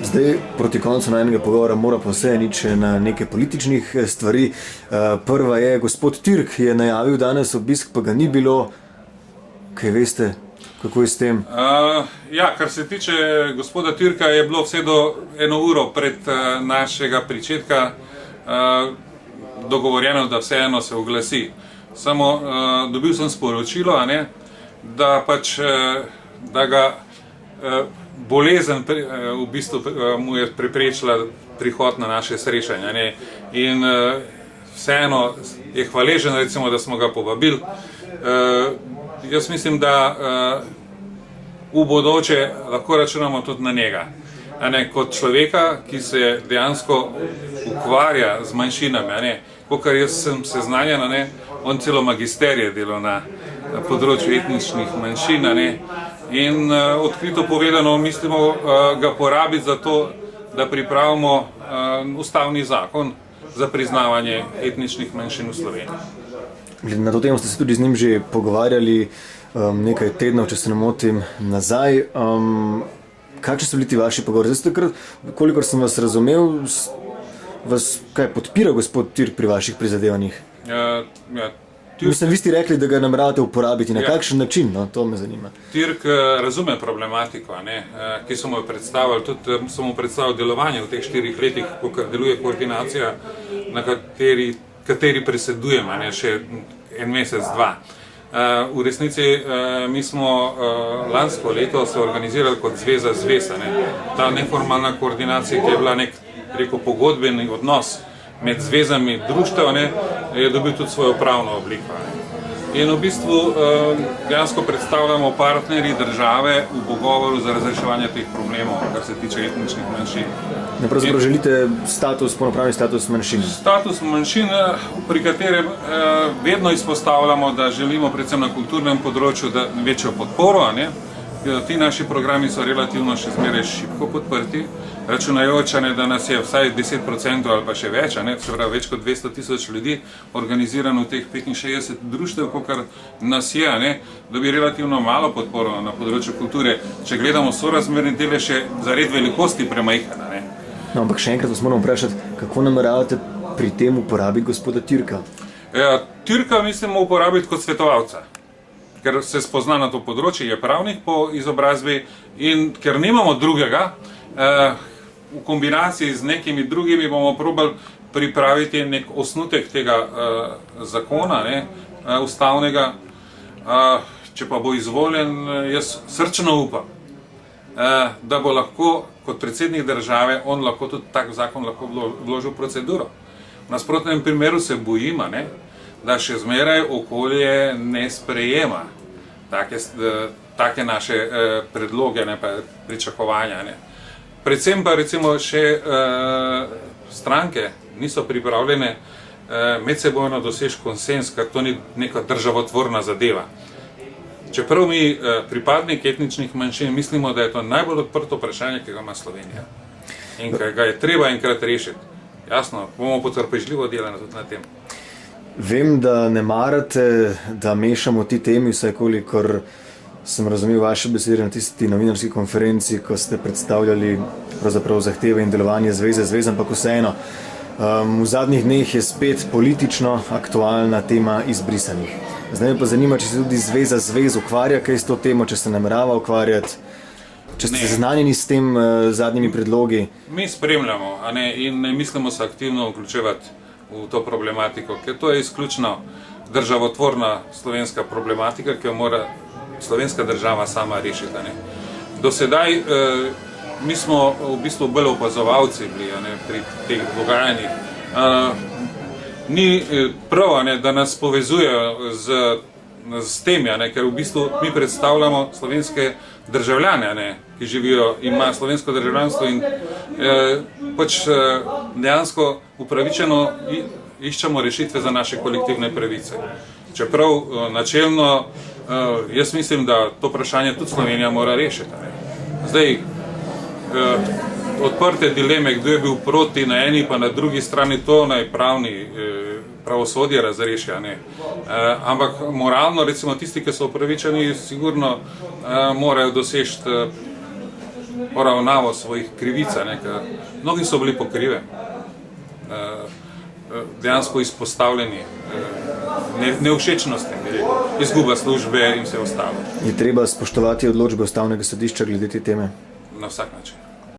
Zdaj, proti koncu najnega pogovora mora pa vse nič na neke političnih stvari. Prva je, gospod Türk je najavil danes obisk, pa ga ni bilo. Kaj veste, kako je s tem? Ja, kar se tiče gospoda Türka, je bilo vse do 1 uro pred našega pričetka dogovorjeno, da vseeno se oglasi. Samo dobil sem sporočilo, da pač, da ga bolezen v bistvu mu je preprečila prihod na naše srečanje. In vseeno je hvaležen, recimo, da smo ga povabili. Jaz mislim, da v bodoče lahko računamo tudi na njega. Kot človeka, ki se dejansko ukvarja z manjšinami. Kakor jaz sem seznanjen, on celo magisterije delal na področju etničnih manjšin. In odkrito povedano, mislimo ga porabiti za to, da pripravimo ustavni zakon za priznavanje etničnih manjšin v Sloveniji. Na to temo ste se tudi z njim že pogovarjali nekaj tednov, če se ne motim, nazaj. Kakšni so bili ti vaši pogovori? Zdaj, takrat, kolikor sem vas razumel, vas kaj podpira gospod Türk pri vaših prizadevanjih? Vi ste rekli, da ga nameravate uporabiti. Na kakšen način? No, to me zanima. Türk razume problematiko, ki smo jo predstavili. Tudi smo mu predstavili delovanje v teh 4 letih, ko deluje koordinacija, na kateri presedujem, še 1 mesec, 2. V resnici mi smo lansko leto se organizirali kot Zveza zvez. Ta neformalna koordinacija, ki je bila nek, rekel, pogodbeni odnos med zvezami društev, je dobil tudi svojo pravno obliko. In v bistvu dejansko predstavljamo partnerji države v pogovoru za razreševanje teh problemov, kar se tiče etničnih manjšin. Pravzaprav želite polnopravni status manjšin? Status manjšin, pri katerem vedno izpostavljamo, da želimo predvsem na kulturnem področju večjo podporo. Ti naši programi so relativno še zmeraj šibko podprti, računajoč, da nas je vsaj 10% ali pa še več, se pravi več kot 200 000 ljudi organizirano v teh 65 društev, kakor nas je, dobi relativno malo podporo na področju kulture. Če gledamo sorazmerni delež, je zared velikosti premajhen. No, ampak še enkrat vas moram vprašati, kako nameravate pri tem uporabiti gospoda Türka? Türka mislimo uporabiti kot svetovalca, ker se spozna na to področje, je pravnik po izobrazbi in ker nimamo drugega, v kombinaciji z nekimi drugimi bomo probali pripraviti nek osnutek tega zakona, ustavnega. Če pa bo izvoljen, jaz srčno upam, da bo lahko kot predsednik države on lahko tudi tak zakon lahko vložil v proceduro. V nasprotnem primeru se bojimo, da še zmeraj okolje ne sprejema take naše predloge, pričakovanja. Predvsem pa recimo še stranke niso pripravljene medsebojno doseči konsens, ker to ni neka državotvorna zadeva. Čeprav mi, pripadniki etničnih manjšin, mislimo, da je to najbolj odprto vprašanje, ki ga ima Slovenija. In ga je treba enkrat rešiti. Jasno, bomo potrpežljivo delali tudi na tem. Vem, da ne marate, da mešamo ti temi, vsaj kolikor sem razumel vaše besede na tisti novinarski konferenci, ko ste predstavljali pravzaprav zahteve in delovanje zvez, ampak vseeno. V zadnjih dneh je spet politično aktualna tema izbrisanih. Zdaj me pa zanima, če se tudi Zveza zvez ukvarja kaj s to temo, če se namerava ukvarjati, če ste seznanjeni s tem zadnjimi predlogi. Mi spremljamo in ne mislimo se aktivno vključevati v to problematiko, ker to je izključno državotvorna slovenska problematika, ki jo mora slovenska država sama rešiti. Do sedaj mi smo v bistvu bolj opazovalci bili pri teh dogajanjih. Ni prav, da nas povezujejo z tem, ker v bistvu mi predstavljamo slovenske državljane, ki živijo in imajo slovensko državljanstvo in pač dejansko upravičeno iščemo rešitve za naše kolektivne pravice. Čeprav načelno jaz mislim, da to vprašanje tudi Slovenija mora rešiti. Zdaj, odprte dileme, kdo je bil proti na eni pa na drugi strani, to naj pravosodje razreši. Ampak moralno, recimo tisti, ki so upravičeni, sigurno morajo doseči poravnavo svojih krivic, ne, ker mnogi so bili pokrive, dejansko izpostavljeni nevšečnostim, izguba službe in vse ostalo. Je treba spoštovati odločbe Ustavnega sodišča glede te teme? Na vsak način.